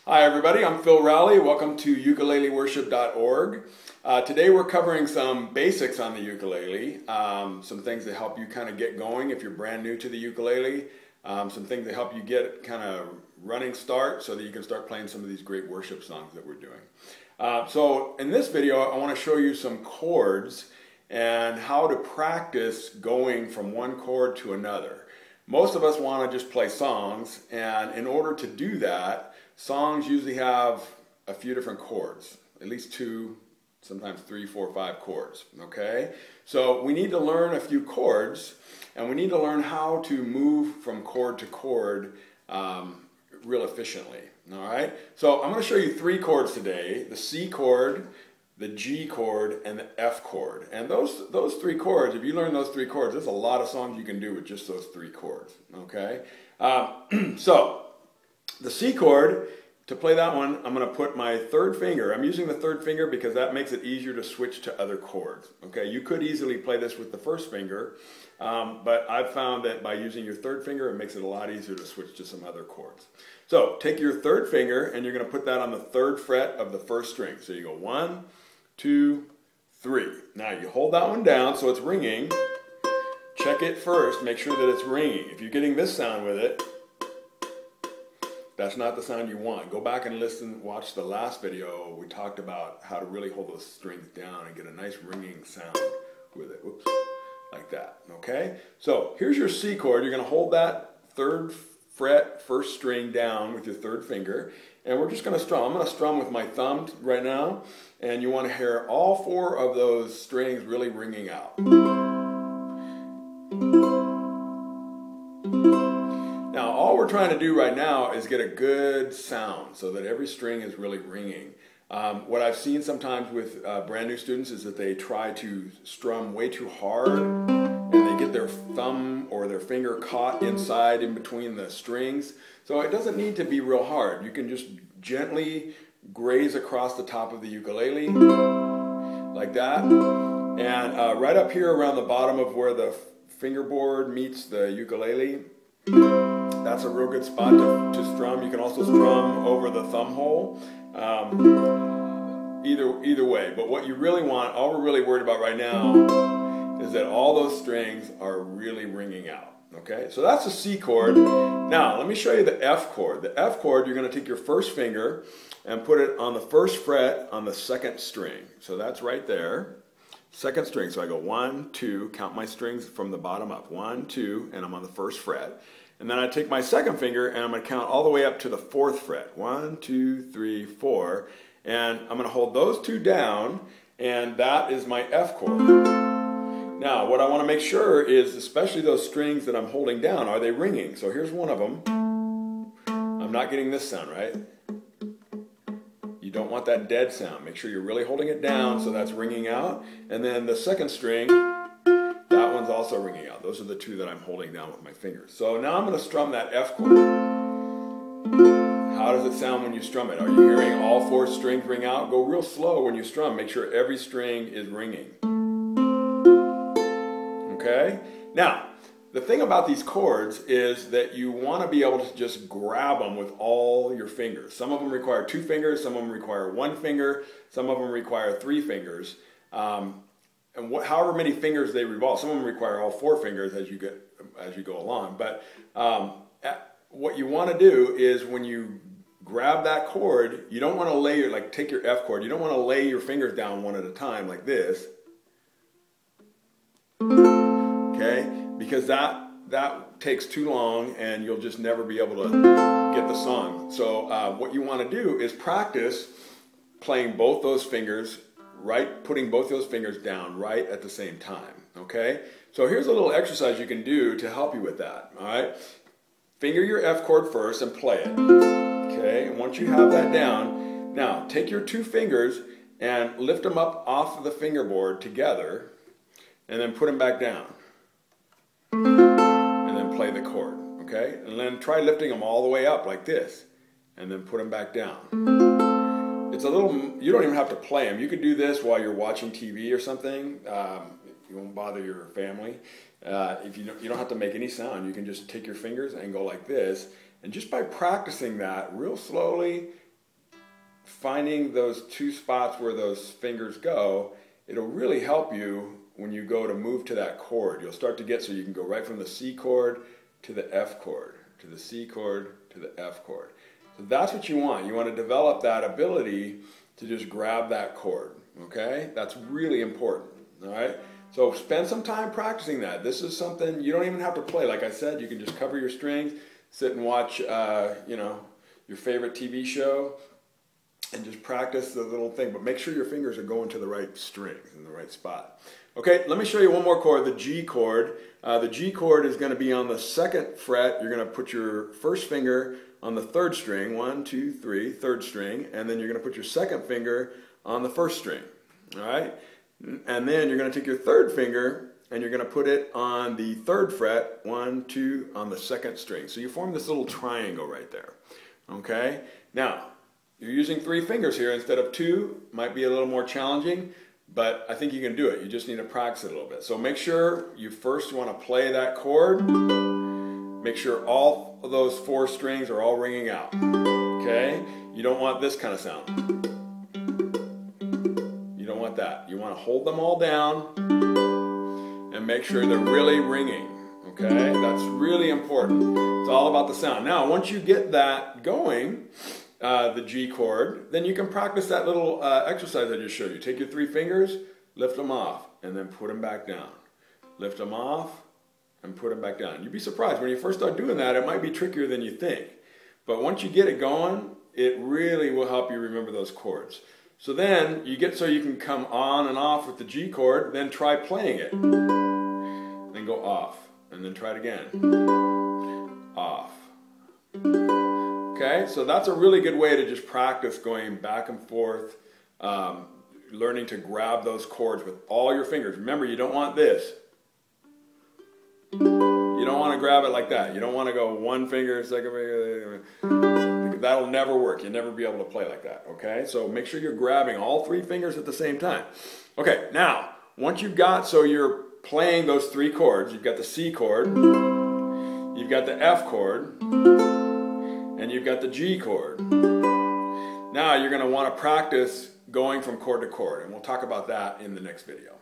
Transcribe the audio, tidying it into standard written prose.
Hi everybody, I'm Phil Rowley. Welcome to ukuleleworship.org. Today we're covering some basics on the ukulele, some things that help you kind of get going if you're brand new to the ukulele, some things that help you get kind of running start so that you can start playing some of these great worship songs that we're doing. So in this video I want to show you some chords and how to practice going from one chord to another. Most of us want to just play songs, and in order to do that, songs usually have a few different chords, at least 2, sometimes 3, 4, 5 chords, okay? So we need to learn a few chords, and we need to learn how to move from chord to chord real efficiently, all right? So I'm going to show you 3 chords today: the C chord, the G chord, and the F chord. And those 3 chords, if you learn those 3 chords, there's a lot of songs you can do with just those 3 chords, okay? So the C chord, to play that one, I'm going to put my 3rd finger. I'm using the 3rd finger because that makes it easier to switch to other chords. Okay, you could easily play this with the 1st finger, but I've found that by using your 3rd finger, it makes it a lot easier to switch to some other chords. So take your 3rd finger and you're going to put that on the 3rd fret of the 1st string. So you go 1, 2, 3. Now you hold that one down so it's ringing. Check it first, make sure that it's ringing. If you're getting this sound with it, that's not the sound you want. Go back and listen, watch the last video. We talked about how to really hold those strings down and get a nice ringing sound with it. Whoops, like that, okay? So here's your C chord. You're gonna hold that 3rd fret, 1st string down with your 3rd finger, and we're just gonna strum. I'm gonna strum with my thumb right now, and you wanna hear all 4 of those strings really ringing out. Now, all we're trying to do right now is get a good sound so that every string is really ringing. What I've seen sometimes with brand new students is that they try to strum way too hard and they get their thumb or their finger caught inside in between the strings. So it doesn't need to be real hard. You can just gently graze across the top of the ukulele like that. And right up here around the bottom of where the fingerboard meets the ukulele, that's a real good spot to strum. You can also strum over the thumb hole. Either way, but what you really want, all we're really worried about right now is that all those strings are really ringing out. Okay, so that's the C chord. Now let me show you the F chord. The F chord, you're going to take your 1st finger and put it on the 1st fret on the 2nd string. So that's right there. 2nd string. So I go 1, 2, count my strings from the bottom up. 1, 2, and I'm on the 1st fret. And then I take my 2nd finger and I'm going to count all the way up to the 4th fret. 1, 2, 3, 4. And I'm going to hold those 2 down, and that is my F chord. Now, what I want to make sure is, especially those strings that I'm holding down, are they ringing? So here's one of them. I'm not getting this sound, right? You don't want that dead sound. Make sure you're really holding it down so that's ringing out. And then the 2nd string, that one's also ringing out. Those are the 2 that I'm holding down with my fingers. So now I'm going to strum that F chord. How does it sound when you strum it? Are you hearing all 4 strings ring out? Go real slow when you strum. Make sure every string is ringing. Okay? Now, the thing about these chords is that you want to be able to just grab them with all your fingers. Some of them require 2 fingers, some of them require 1 finger, some of them require 3 fingers. And however many fingers they revolve, some of them require all 4 fingers as you go along. But what you want to do is when you grab that chord, you don't want to lay your, like take your F chord, you don't want to lay your fingers down one at a time like this. Okay? Because that takes too long and you'll just never be able to get the song. So what you want to do is practice playing both those fingers, right, putting both those fingers down right at the same time. Okay? So here's a little exercise you can do to help you with that. All right? Finger your F chord first and play it. Okay? And once you have that down, now take your 2 fingers and lift them up off of the fingerboard together and then put them back down. And then play the chord. Okay? And then try lifting them all the way up like this and then put them back down. It's a little, you don't even have to play them. You could do this while you're watching TV or something. You won't bother your family. If you don't have to make any sound. You can just take your fingers and go like this. And just by practicing that real slowly finding those two spots where those fingers go, it'll really help you when you go to move to that chord. You'll start to get so you can go right from the C chord to the F chord, to the C chord to the F chord. So that's what you want. You want to develop that ability to just grab that chord, okay? That's really important, all right? So spend some time practicing that. This is something you don't even have to play. Like I said, you can just cover your strings, sit and watch, you know, your favorite TV show, and just practice the little thing. But make sure your fingers are going to the right strings in the right spot. Okay, let me show you one more chord, the G chord. The G chord is going to be on the 2nd fret. You're going to put your first finger on the 3rd string, 1, 2, 3, 3rd string, and then you're going to put your 2nd finger on the 1st string, all right? And then you're going to take your 3rd finger and you're going to put it on the 3rd fret, 1, 2, on the 2nd string. So you form this little triangle right there, okay? Now, you're using 3 fingers here instead of 2. Might be a little more challenging, but I think you can do it. You just need to practice it a little bit. So make sure you first want to play that chord. Make sure all of those 4 strings are all ringing out, okay? You don't want this kind of sound. You don't want that. You want to hold them all down and make sure they're really ringing, okay? That's really important. It's all about the sound. Now, once you get that going, the G chord, then you can practice that little exercise I just showed you. Take your 3 fingers, lift them off, and then put them back down. Lift them off, and put them back down. You'd be surprised when you first start doing that, it might be trickier than you think. But once you get it going, it really will help you remember those chords. So then you get so you can come on and off with the G chord, then try playing it. Then go off, and then try it again. Off. Okay, so that's a really good way to just practice going back and forth, learning to grab those chords with all your fingers. Remember, you don't want this. You don't want to grab it like that. You don't want to go 1 finger, 2nd finger. That'll never work. You'll never be able to play like that, okay? So make sure you're grabbing all 3 fingers at the same time. Okay, now, once you've got, so you're playing those 3 chords, you've got the C chord, you've got the F chord, and you've got the G chord. Now you're going to want to practice going from chord to chord, and we'll talk about that in the next video.